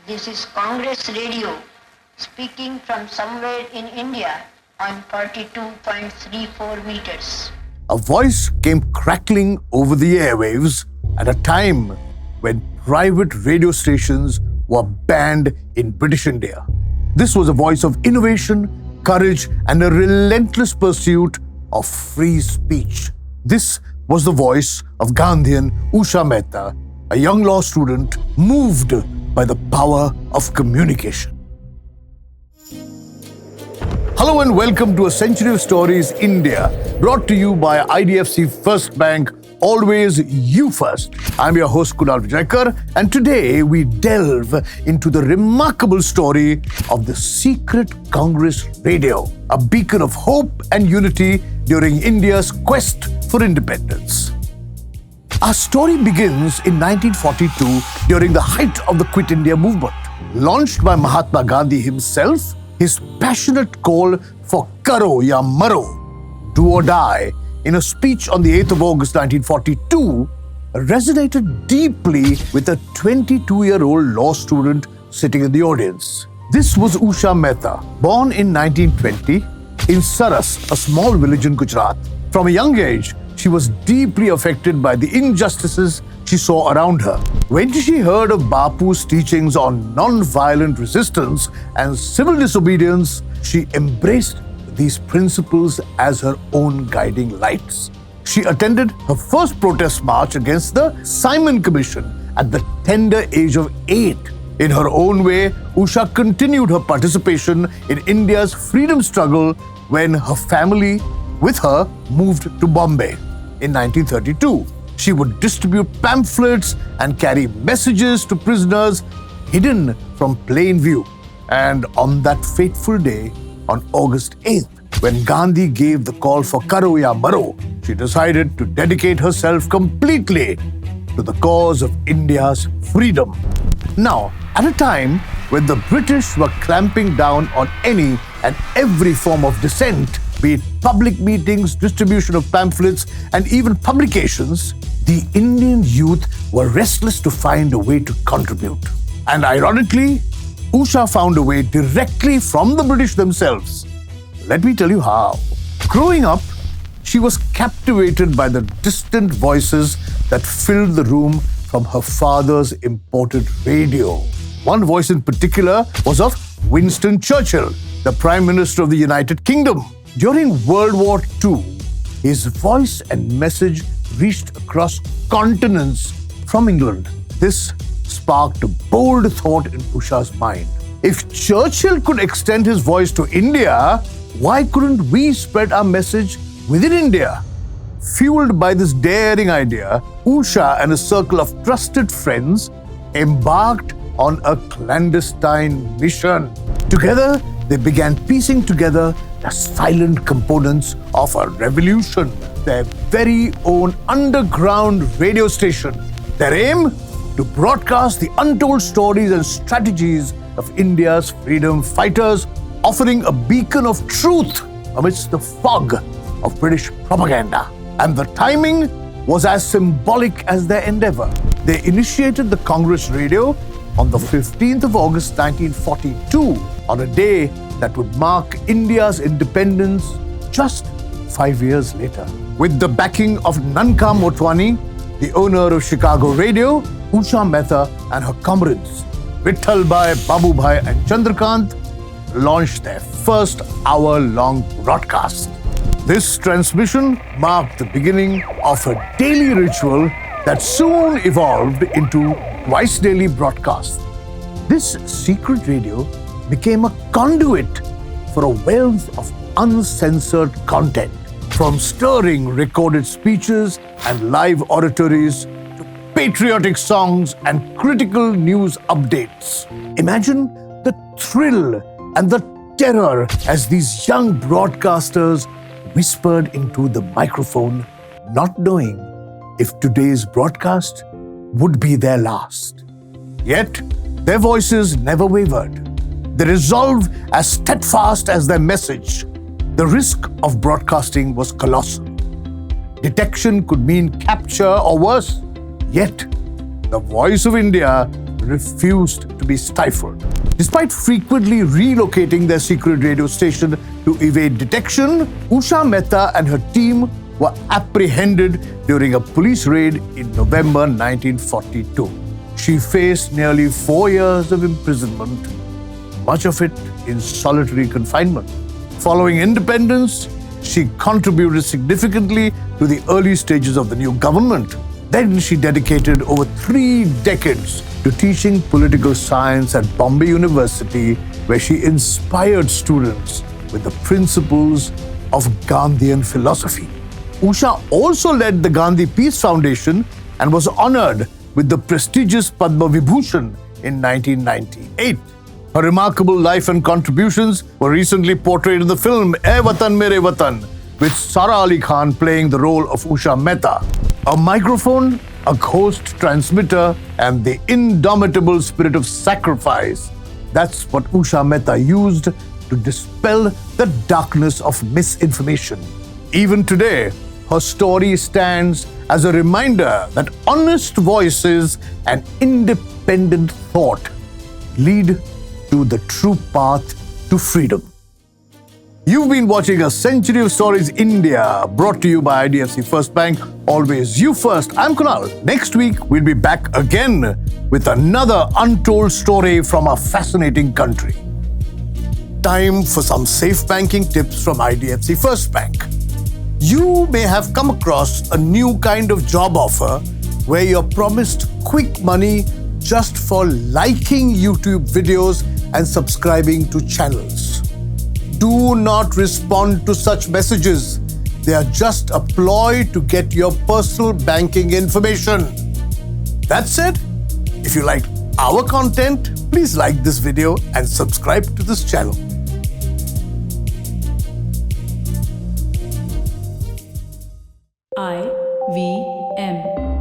This is Congress Radio speaking from somewhere in India on 42.34 meters. A voice came crackling over the airwaves at a time when private radio stations were banned in British India. This was a voice of innovation, courage, and a relentless pursuit of free speech. This was the voice of Gandhian Usha Mehta, a young law student moved by the power of communication. Hello and welcome to A Century of Stories India, brought to you by IDFC FIRST Bank, always you first. I'm your host Kunal and today we delve into the remarkable story of the secret Congress radio, a beacon of hope and unity during India's quest for independence. Our story begins in 1942 during the height of the Quit India movement. Launched by Mahatma Gandhi himself, his passionate call for Karo ya Maro, do or die, in a speech on the 8th of August 1942, resonated deeply with a 22-year-old law student sitting in the audience. This was Usha Mehta, born in 1920 in Saras, a small village in Gujarat. From a young age, she was deeply affected by the injustices she saw around her. When she heard of Bapu's teachings on non-violent resistance and civil disobedience, she embraced these principles as her own guiding lights. She attended her first protest march against the Simon Commission at the tender age of 8. In her own way, Usha continued her participation in India's freedom struggle when her family with her moved to Bombay in 1932. She would distribute pamphlets and carry messages to prisoners hidden from plain view. And on that fateful day, on August 8th, when Gandhi gave the call for Karo ya Maro, she decided to dedicate herself completely to the cause of India's freedom. Now, at a time when the British were clamping down on any and every form of dissent, be it public meetings, distribution of pamphlets, and even publications, the Indian youth were restless to find a way to contribute. And ironically, Usha found a way directly from the British themselves. Let me tell you how. Growing up, she was captivated by the distant voices that filled the room from her father's imported radio. One voice in particular was of Winston Churchill, the Prime Minister of the United Kingdom. During World War II, his voice and message reached across continents from England. This sparked a bold thought in Usha's mind. If Churchill could extend his voice to India, why couldn't we spread our message within India? Fueled by this daring idea, Usha and a circle of trusted friends embarked on a clandestine mission. Together, they began piecing together the silent components of a revolution, their very own underground radio station. Their aim? To broadcast the untold stories and strategies of India's freedom fighters, offering a beacon of truth amidst the fog of British propaganda. And the timing was as symbolic as their endeavor. They initiated the Congress radio on the 15th of August 1942, on a day that would mark India's independence just 5 years later. With the backing of Nanka Motwani, the owner of Chicago Radio, Usha Mehta and her comrades, Vithalbhai, Babubhai and Chandrakant, launched their first hour-long broadcast. This transmission marked the beginning of a daily ritual that soon evolved into twice-daily broadcasts. This secret radio became a conduit for a wealth of uncensored content, from stirring recorded speeches and live oratories to patriotic songs and critical news updates. Imagine the thrill and the terror as these young broadcasters whispered into the microphone, not knowing if today's broadcast would be their last. Yet, their voices never wavered. They resolved as steadfast as their message. The risk of broadcasting was colossal. Detection could mean capture or worse. Yet, the voice of India refused to be stifled. Despite frequently relocating their secret radio station to evade detection, Usha Mehta and her team were apprehended during a police raid in November 1942. She faced nearly 4 years of imprisonment, much of it in solitary confinement. Following independence, she contributed significantly to the early stages of the new government. Then she dedicated over 3 decades to teaching political science at Bombay University, where she inspired students with the principles of Gandhian philosophy. Usha also led the Gandhi Peace Foundation and was honored with the prestigious Padma Vibhushan in 1998. Her remarkable life and contributions were recently portrayed in the film "Ae Watan Mere Watan," with Sara Ali Khan playing the role of Usha Mehta. A microphone, a ghost transmitter, and the indomitable spirit of sacrifice. That's what Usha Mehta used to dispel the darkness of misinformation. Even today, her story stands as a reminder that honest voices and independent thought lead to the true path to freedom. You've been watching A Century of Stories India, brought to you by IDFC FIRST Bank. Always you first. I'm Kunal. Next week, we'll be back again with another untold story from our fascinating country. Time for some safe banking tips from IDFC FIRST Bank. You may have come across a new kind of job offer where you're promised quick money just for liking YouTube videos and subscribing to channels. Do not respond to such messages. They are just a ploy to get your personal banking information. That said, if you liked our content, please like this video and subscribe to this channel. IVM